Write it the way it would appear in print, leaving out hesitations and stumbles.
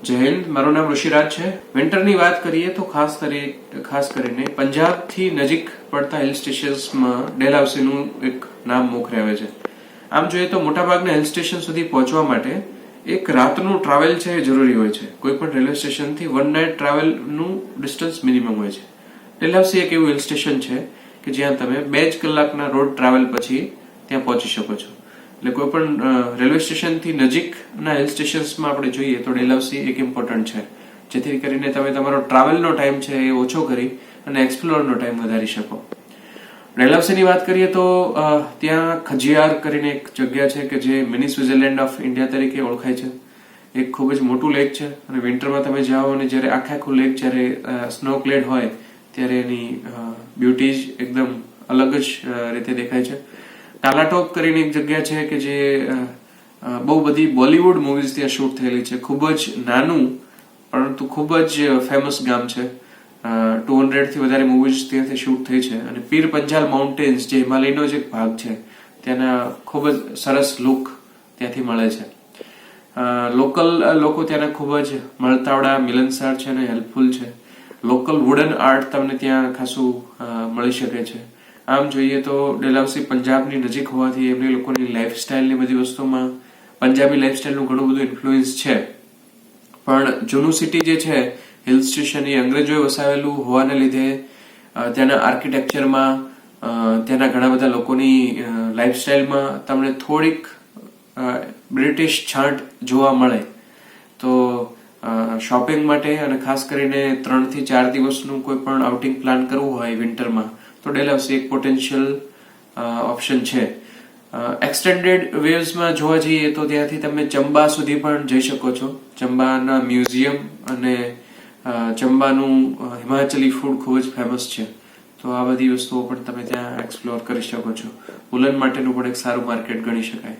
જય હિન્દ, મારું નામ ઋષિરાજ છે. વિન્ટરની વાત કરીએ તો ખાસ કરીને પંજાબથી નજીક પડતા હિલ સ્ટેશન્સમાં ડેલહાઉસીનું એક નામ મોખરે આવે છે. આમ જોઈએ તો મોટાભાગના હિલ સ્ટેશન સુધી પહોંચવા માટે એક રાતનું ટ્રાવેલ છે એ જરૂરી હોય છે. કોઈ પણ રેલવે સ્ટેશનથી 1 નાઇટ ટ્રાવેલનું ડિસ્ટન્સ મિનિમમ હોય છે. ડેલહાઉસી એક એવું હિલ સ્ટેશન છે કે જ્યાં તમે 2 જ કલાકના રોડ ટ્રાવેલ પછી ત્યાં પહોંચી શકો છો. એટલે કોઈ પણ રેલવે સ્ટેશનથી નજીકના હિલ સ્ટેશન્સમાં આપણે જોઈએ તો ડેલહાઉસી એક ઇમ્પોર્ટન્ટ છે, જેથી કરીને તમે તમારો ટ્રાવેલનો ટાઈમ છે એ ઓછો કરી અને એક્સપ્લોરનો ટાઈમ વધારી શકો. ડેલહાઉસીની વાત કરીએ તો ત્યાં ખજિયાર કરીને એક જગ્યા છે કે જે મિની સ્વિટ્ઝરલેન્ડ ઓફ ઇન્ડિયા તરીકે ઓળખાય છે. એક ખૂબ જ મોટું લેક છે અને વિન્ટરમાં તમે જાઓ અને જ્યારે આખું લેક જ્યારે સ્નો ક્લેડ હોય ત્યારે એની બ્યુટી જ એકદમ અલગ જ રીતે દેખાય છે. ટાલાટોપ કરીને એક જગ્યા છે કે જે બહુ બધી બોલિવૂડ મૂવીઝ ત્યાં શૂટ થયેલી છે. ખૂબ જ નાનું પરંતુ ખૂબ જ ફેમસ ગામ છે. 200 થી વધારે મૂવીઝ ત્યાંથી શૂટ થઈ છે અને પીર પંજાલ માઉન્ટેન્સ જે હિમાલયનો જ એક ભાગ છે ત્યાંના ખૂબ જ સરસ લુક ત્યાંથી મળે છે. લોકલ લોકો ત્યાંના ખૂબ જ મળતાવડા, મિલનસાર છે અને હેલ્પફુલ છે. લોકલ વુડન આર્ટ તમને ત્યાં ખાસું મળી શકે છે. આમ જોઈએ તો ડેલહાઉસી પંજાબની નજીક હોવાથી એમની લોકોની લાઈફસ્ટાઈલની બધી વસ્તુમાં પંજાબી લાઈફસ્ટાઈલનું ઘણું બધું ઇન્ફ્લુઅન્સ છે. પણ જૂનું સિટી જે છે હિલ સ્ટેશન એ અંગ્રેજોએ વસાવેલું હોવાને લીધે ત્યાંના આર્કિટેક્ચરમાં ત્યાંના ઘણા બધા લોકોની લાઈફસ્ટાઈલમાં તમને થોડીક બ્રિટિશ છાંટ જોવા મળે. તો શોપિંગ માટે અને ખાસ કરીને 3 થી 4 દિવસનું કોઈ પણ આઉટિંગ પ્લાન કરવું હોય વિન્ટરમાં તો ડેલહાઉસી એક પોટેન્શિયલ ઓપ્શન છે. એક્સટેન્ડેડ વેવ્સમાં જોવા જઈએ તો ત્યાંથી તમે ચંબા સુધી પણ જઈ શકો છો. ચંબાના મ્યુઝિયમ અને ચંબાનું હિમાચલી ફૂડ ખૂબ જ ફેમસ છે. તો આ બધી વસ્તુઓ પણ તમે ત્યાં એક્સપ્લોર કરી શકો છો. વુલન માટેનું પણ એક સારું માર્કેટ ગણી શકાય.